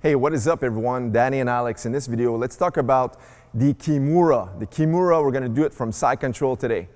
Hey, what is up everyone? Danny and Alex. In this video, let's talk about the Kimura. The Kimura, we're gonna do it from side control today.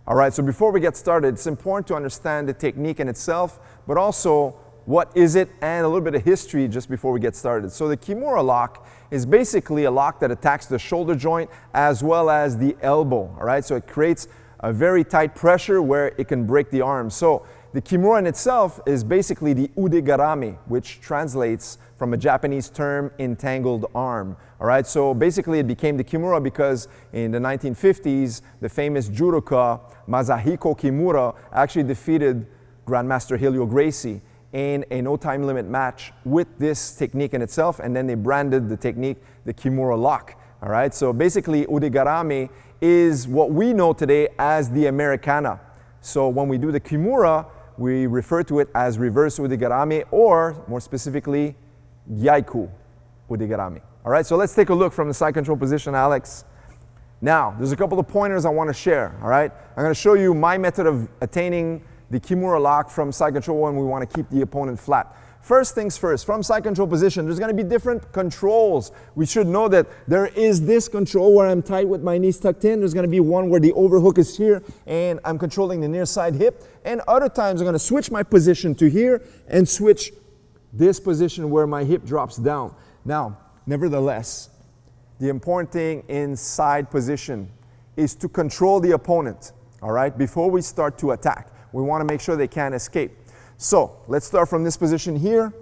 All right, so before we get started, it's important to understand the technique in itself, but also what is it and a little bit of history just before we get started. So the Kimura lock is basically a lock that attacks the shoulder joint as well as the elbow, all right? So it creates a very tight pressure where it can break the arm. So the Kimura in itself is basically the udegarami, which translates from a Japanese term, entangled arm, all right? So basically it became the Kimura because in the 1950s, the famous judoka Masahiko Kimura actually defeated Grandmaster Helio Gracie in a no time limit match with this technique in itself, and then they branded the technique the Kimura lock, all right? So basically udegarami is what we know today as the Americana. So when we do the Kimura, we refer to it as reverse udegarami, or more specifically, Gyaiku udegarami. All right, so let's take a look from the side control position, Alex. Now, there's a couple of pointers I want to share, all right? I'm going to show you my method of attaining the Kimura lock from side control when we want to keep the opponent flat. First things first, from side control position, there's going to be different controls. We should know that there is this control where I'm tight with my knees tucked in. There's going to be one where the overhook is here and I'm controlling the near side hip. And other times I'm going to switch my position to here and switch this position where my hip drops down. Now, nevertheless, the important thing in side position is to control the opponent, all right, before we start to attack. We want to make sure they can't escape. So let's start from this position here.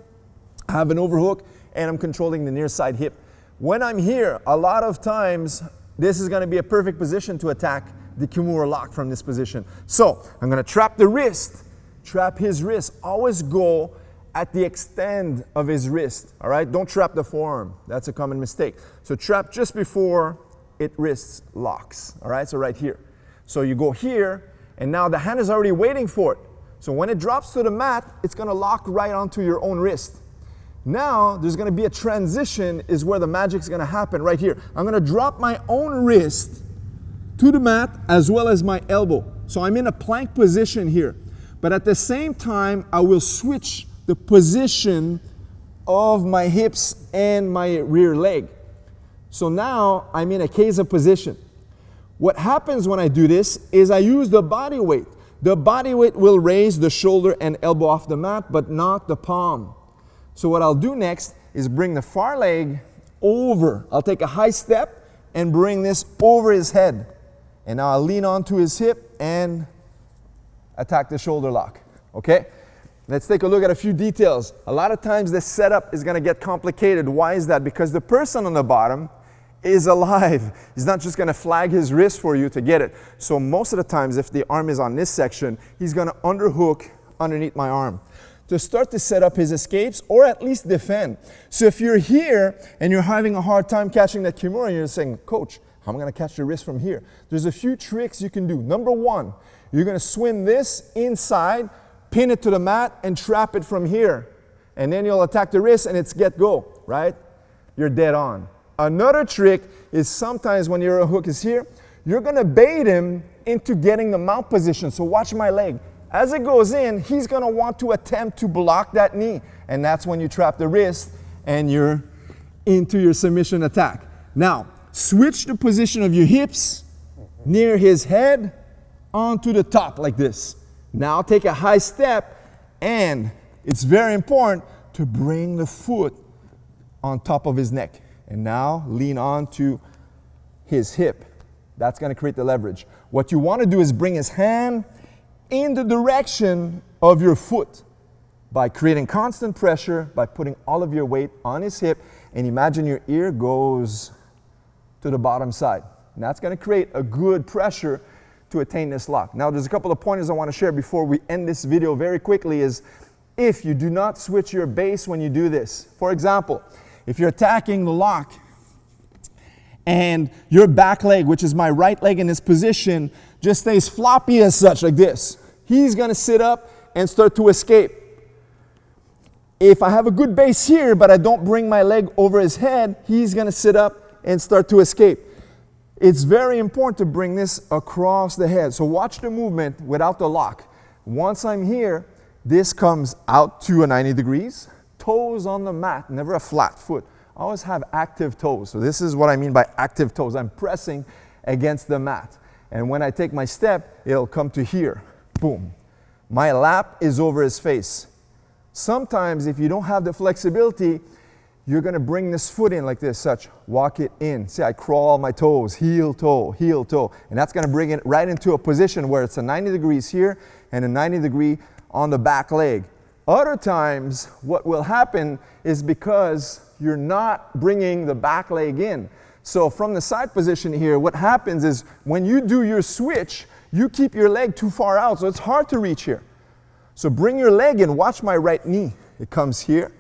I have an overhook and I'm controlling the near side hip. When I'm here, a lot of times, this is going to be a perfect position to attack the Kimura lock from this position. So I'm going to trap the wrist, trap his wrist. Always go at the extent of his wrist, all right? Don't trap the forearm. That's a common mistake. So trap just before it wrist locks, all right? So right here. So you go here, and now the hand is already waiting for it. So when it drops to the mat, it's going to lock right onto your own wrist. Now there's going to be a transition is where the magic's going to happen right here. I'm going to drop my own wrist to the mat as well as my elbow. So I'm in a plank position here. But at the same time, I will switch the position of my hips and my rear leg. So now I'm in a Keiza position. What happens when I do this is I use the body weight. The body weight will raise the shoulder and elbow off the mat, but not the palm. So what I'll do next is bring the far leg over. I'll take a high step and bring this over his head. And now I'll lean onto his hip and attack the shoulder lock, okay? Let's take a look at a few details. A lot of times this setup is gonna get complicated. Why is that? Because the person on the bottom is alive. He's not just gonna flag his wrist for you to get it. So most of the times, if the arm is on this section, he's gonna underhook underneath my arm to start to set up his escapes or at least defend. So if you're here and you're having a hard time catching that Kimura and you're saying, Coach, how am I gonna catch the wrist from here? There's a few tricks you can do. Number one, you're gonna swim this inside, pin it to the mat and trap it from here. And then you'll attack the wrist and it's get go, right? You're dead on. Another trick is sometimes when your hook is here, you're gonna bait him into getting the mount position. So watch my leg. As it goes in, he's gonna want to attempt to block that knee. And that's when you trap the wrist and you're into your submission attack. Now, switch the position of your hips near his head onto the top like this. Now take a high step, and it's very important to bring the foot on top of his neck. And now lean on to his hip. That's going to create the leverage. What you want to do is bring his hand in the direction of your foot by creating constant pressure, by putting all of your weight on his hip, and imagine your ear goes to the bottom side. And that's going to create a good pressure to attain this lock. Now there's a couple of pointers I want to share before we end this video very quickly is if you do not switch your base when you do this. For example, if you're attacking the lock and your back leg, which is my right leg in this position, just stays floppy as such, like this, he's gonna sit up and start to escape. If I have a good base here, but I don't bring my leg over his head, he's gonna sit up and start to escape. It's very important to bring this across the head. So watch the movement without the lock. Once I'm here, this comes out to a 90 degrees, toes on the mat, never a flat foot. I always have active toes. So this is what I mean by active toes. I'm pressing against the mat. And when I take my step, it'll come to here, boom. My lap is over his face. Sometimes if you don't have the flexibility, you're gonna bring this foot in like this, such, walk it in. See, I crawl my toes, heel, toe, and that's gonna bring it right into a position where it's a 90 degrees here and a 90 degree on the back leg. Other times, what will happen is because you're not bringing the back leg in. So from the side position here, what happens is when you do your switch, you keep your leg too far out, so it's hard to reach here. So bring your leg in, watch my right knee. It comes here,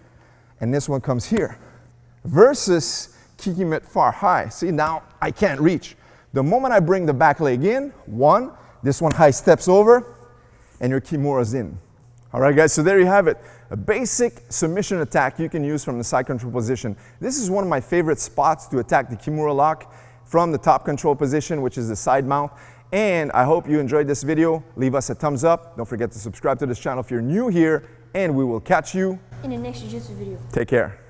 and this one comes here, versus kicking it far high. See, now I can't reach. The moment I bring the back leg in, one, this one high steps over, and your Kimura's in. All right, guys, so there you have it. A basic submission attack you can use from the side control position. This is one of my favorite spots to attack the Kimura lock from the top control position, which is the side mount. And I hope you enjoyed this video. Leave us a thumbs up. Don't forget to subscribe to this channel if you're new here, and we will catch you in the next Jiu-Jitsu video. Take care.